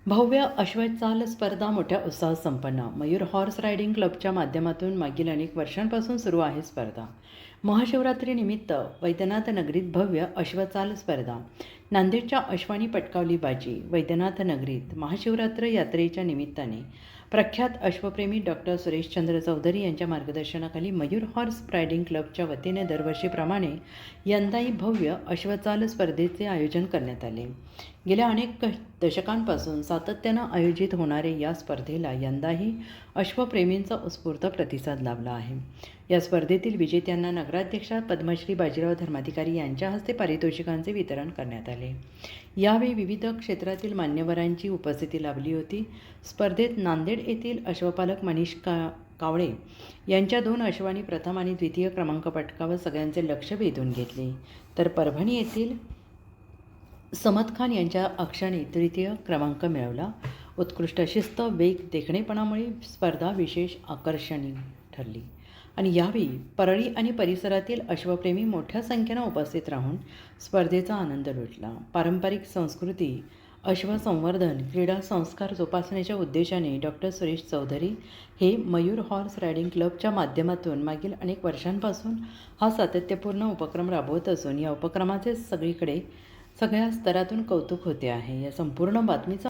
भव्य अश्वचाल स्पर्धा मोठ्या उत्साहात संपन्न. मयूर हॉर्स रायडिंग क्लबच्या माध्यमातून मागील अनेक वर्षांपासून सुरू आहे स्पर्धा. महाशिवरात्रीनिमित्त वैद्यनाथ नगरीत भव्य अश्वचाल स्पर्धा. नांदेडच्या अश्वांनी पटकावली बाजी. वैद्यनाथ नगरीत महाशिवरात्र यात्रेच्या निमित्ताने प्रख्यात अश्वप्रेमी डॉक्टर सुरेशचंद्र चौधरी यांच्या मार्गदर्शनाखाली मयूर हॉर्स रायडिंग क्लबच्या वतीने दरवर्षीप्रमाणे यंदाही भव्य अश्वचाल स्पर्धेचे आयोजन करण्यात आले. गेल्या अनेक दशकांपासून सातत्यानं आयोजित होणारे या स्पर्धेला यंदाही अश्वप्रेमींचा उत्स्फूर्त प्रतिसाद लाभला आहे. या स्पर्धेतील विजेत्यांना नगराध्यक्षा पद्मश्री बाजीराव धर्माधिकारी यांच्या हस्ते पारितोषिकांचे वितरण करण्यात आले. यावेळी विविध क्षेत्रातील मान्यवरांची उपस्थिती लाभली होती. स्पर्धेत नांदेड येथील अश्वपालक मनीष कावळे यांच्या 2 अश्वांनी प्रथम आणि द्वितीय क्रमांक पटकावत सगळ्यांचे लक्ष वेधून घेतले, तर परभणी येथील समद खान यांच्या अक्षाने तृतीय क्रमांक मिळवला. उत्कृष्ट शिस्त, वेग, देखणेपणामुळे स्पर्धा विशेष आकर्षणीय ठरली आणि यावेळी परळी आणि परिसरातील अश्वप्रेमी मोठ्या संख्येनं उपस्थित राहून स्पर्धेचा आनंद लुटला. पारंपरिक संस्कृती, अश्वसंवर्धन, क्रीडा संस्कार जोपासण्याच्या उद्देशाने डॉक्टर सुरेश चौधरी हे मयूर हॉर्स रायडिंग क्लबच्या माध्यमातून मागील अनेक वर्षांपासून हा सातत्यपूर्ण उपक्रम राबवत असून या उपक्रमाचे सगळ्या स्तरातून कौतुक होते आहे. या संपूर्ण बातमीचा